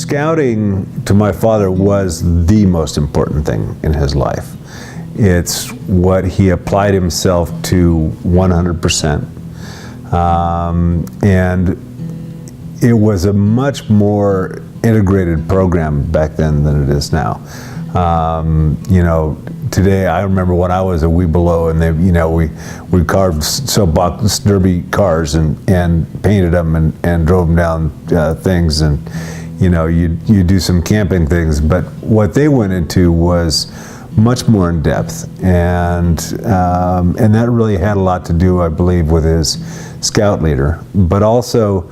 scouting to my father was the most important thing in his life. It's what he applied himself to 100%. And it was a much more integrated program back then than it is now. You know, today I remember when I was a wee below, and we carved soapbox derby cars and painted them and drove them down things, and you do some camping things. But what they went into was much more in depth, and that really had a lot to do, I believe, with his scout leader, but also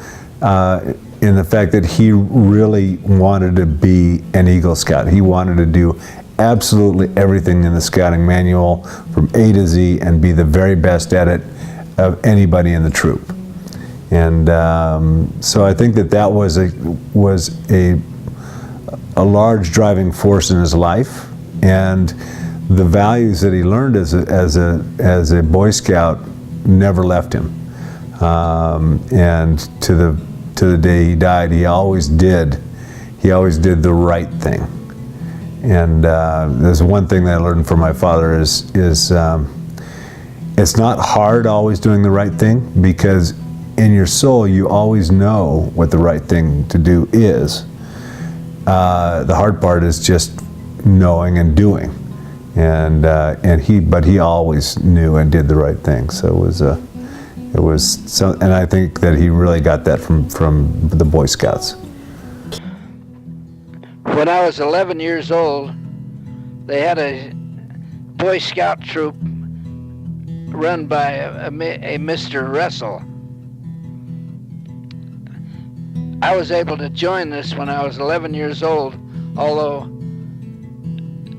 in the fact that he really wanted to be an Eagle Scout. He wanted to do absolutely everything in the scouting manual from A to Z and be the very best at it of anybody in the troop. And so I think that was a large driving force in his life, and the values that he learned as a Boy Scout never left him. And to the day he died, he always did the right thing. And there's one thing that I learned from my father is it's not hard always doing the right thing, because in your soul you always know what the right thing to do is. The hard part is just knowing and doing. And he always knew and did the right thing. So it was so, and I think that he really got that from the Boy Scouts. When I was 11 years old, they had a Boy Scout troop run by a Mr. Russell. I was able to join this when I was 11 years old, although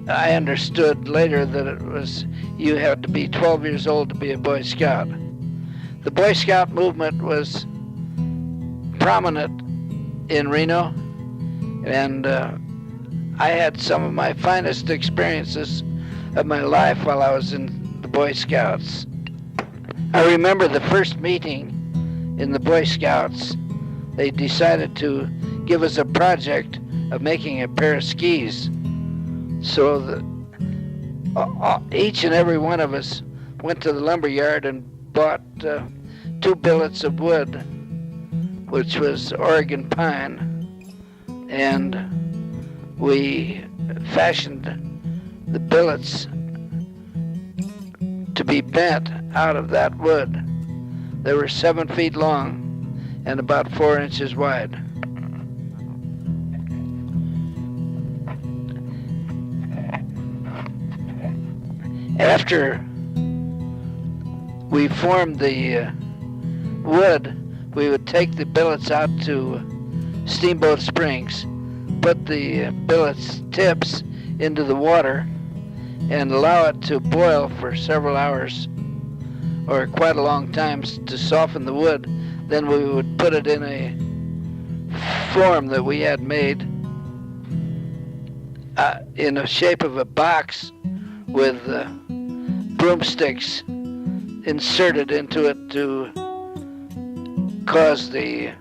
I understood later that you had to be 12 years old to be a Boy Scout. The Boy Scout movement was prominent in Reno, and I had some of my finest experiences of my life while I was in the Boy Scouts. I remember the first meeting in the Boy Scouts. They decided to give us a project of making a pair of skis. So each and every one of us went to the lumber yard and bought 2 billets of wood, which was Oregon pine, and we fashioned the billets to be bent out of that wood. They were 7 feet long and about 4 inches wide. After we formed the wood, we would take the billets out to Steamboat Springs, put the billets tips into the water, and allow it to boil for several hours, or quite a long time, to soften the wood. Then we would put it in a form that we had made in the shape of a box with broomsticks inserted into it to cause the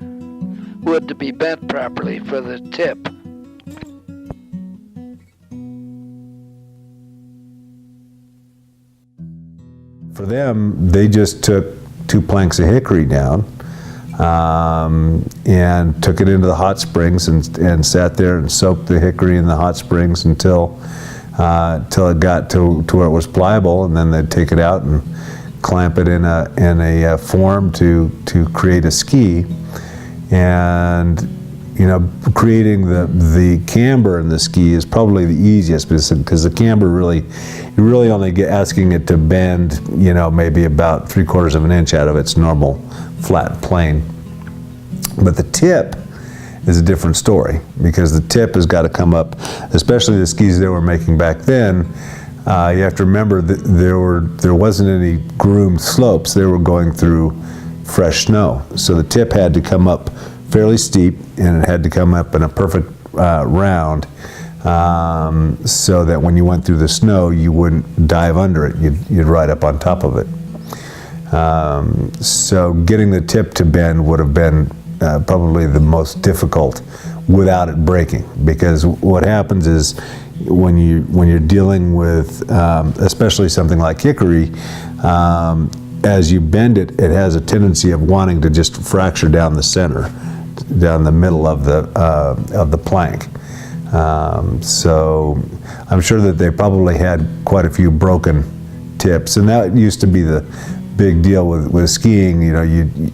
wood to be bent properly for the tip. For them, they just took 2 planks of hickory down and took it into the hot springs and sat there and soaked the hickory in the hot springs until it got to where it was pliable, and then they'd take it out and clamp it in a form to create a ski. And creating the camber in the ski is probably the easiest, because the camber you're really only asking it to bend maybe about 3/4 of an inch out of its normal flat plane. But the tip is a different story, because the tip has got to come up, especially the skis they were making back then. You have to remember that there wasn't any groomed slopes. They were going through fresh snow, so the tip had to come up fairly steep, and it had to come up in a perfect round, so that when you went through the snow, you wouldn't dive under it. You'd ride up on top of it. So getting the tip to bend would have been probably the most difficult without it breaking. Because what happens is when you're dealing with, especially something like hickory, as you bend it, it has a tendency of wanting to just fracture down the center, down the middle of the plank. So I'm sure that they probably had quite a few broken tips, and that used to be the big deal with skiing. You know, you'd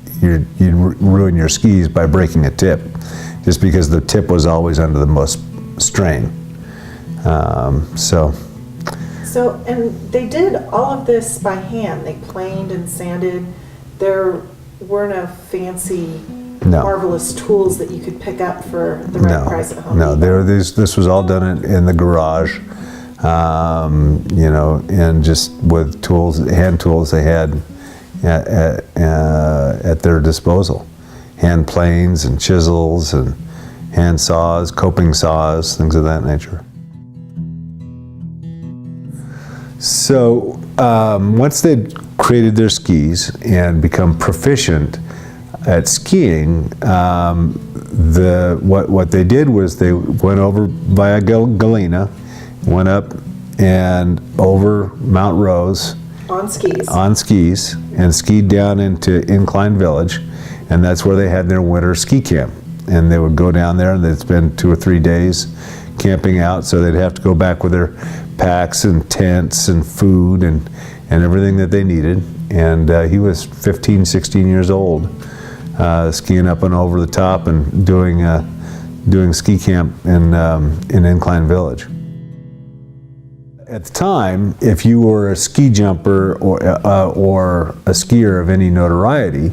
ruin your skis by breaking a tip, just because the tip was always under the most strain. So, and they did all of this by hand. They planed and sanded. There were no fancy, marvelous tools that you could pick up for the right price at home. No, this was all done in the garage, you know, and just with tools, hand tools they had at their disposal. Hand planes and chisels and hand saws, coping saws, things of that nature. So once they'd created their skis and become proficient at skiing, what they did was they went over via Galena, went up and over Mount Rose on skis, and skied down into Incline Village, and that's where they had their winter ski camp. And they would go down there and they'd spend 2 or 3 days camping out, so they'd have to go back with their packs and tents and food and everything that they needed. And he was 15, 16 years old, skiing up and over the top and doing ski camp in Incline Village. At the time, if you were a ski jumper or a skier of any notoriety,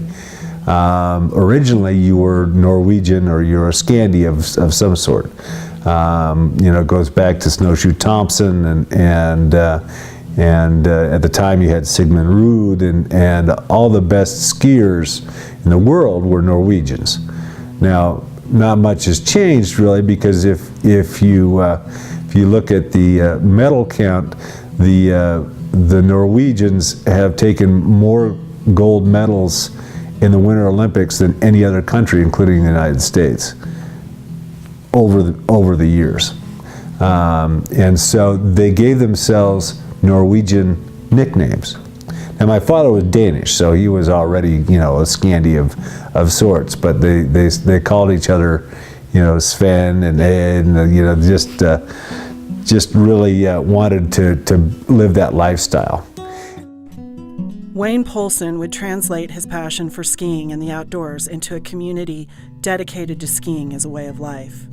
originally you were Norwegian or you're a Scandi of some sort. You know, it goes back to Snowshoe Thompson and at the time you had Sigmund Ruud and all the best skiers in the world were Norwegians. Now, not much has changed really, because if you look at the medal count, the Norwegians have taken more gold medals in the Winter Olympics than any other country, including the United States, over the years. And so they gave themselves Norwegian nicknames. Now my father was Danish, so he was already, you know, a Scandi of sorts, but they called each other, you know, Sven and Ed, and you know, just really wanted to live that lifestyle. Wayne Poulsen would translate his passion for skiing and the outdoors into a community dedicated to skiing as a way of life.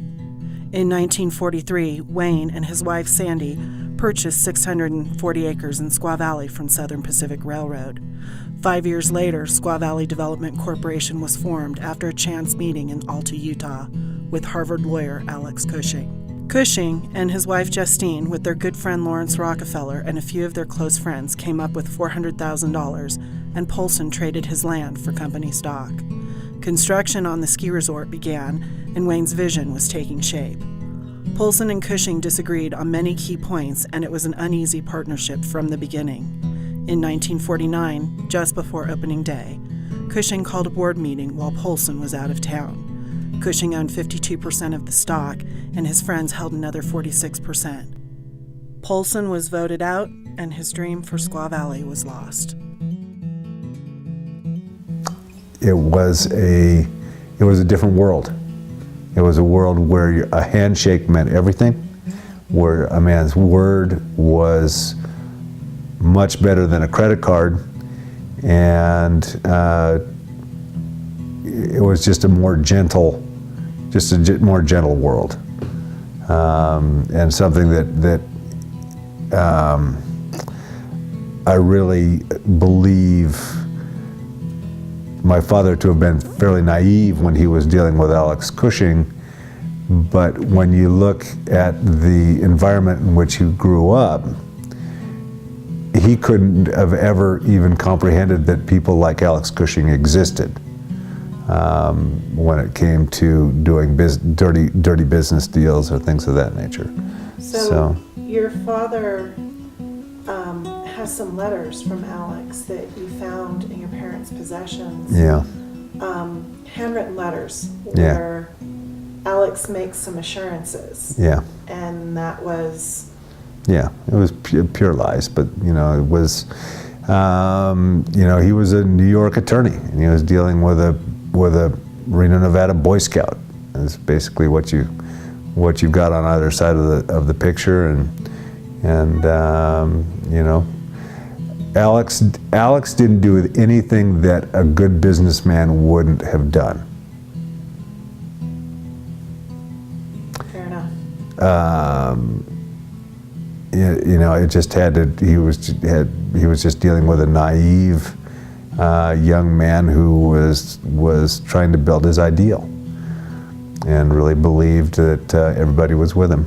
In 1943, Wayne and his wife Sandy purchased 640 acres in Squaw Valley from Southern Pacific Railroad. 5 years later, Squaw Valley Development Corporation was formed after a chance meeting in Alta, Utah, with Harvard lawyer Alex Cushing. Cushing and his wife Justine, with their good friend Lawrence Rockefeller and a few of their close friends, came up with $400,000, and Poulsen traded his land for company stock. Construction on the ski resort began, and Wayne's vision was taking shape. Poulsen and Cushing disagreed on many key points, and it was an uneasy partnership from the beginning. In 1949, just before opening day, Cushing called a board meeting while Poulsen was out of town. Cushing owned 52% of the stock, and his friends held another 46%. Poulsen was voted out, and his dream for Squaw Valley was lost. It was a different world. It was a world where a handshake meant everything, where a man's word was much better than a credit card, and it was just a more gentle world, and something that I really believe my father to have been fairly naive when he was dealing with Alex Cushing, but when you look at the environment in which he grew up, he couldn't have ever even comprehended that people like Alex Cushing existed when it came to doing dirty business deals or things of that nature. So your father has some letters from Alex that you found in your parents' possessions. Yeah. Handwritten letters where Alex Alex makes some assurances. Yeah. And that was... Yeah, it was pure lies, but it was, he was a New York attorney, and he was dealing with a Reno, Nevada Boy Scout. That's basically what you've got on either side of the picture, and Alex didn't do anything that a good businessman wouldn't have done. Fair enough. It just had to. He was just dealing with a naive young man who was trying to build his ideal, and really believed that everybody was with him.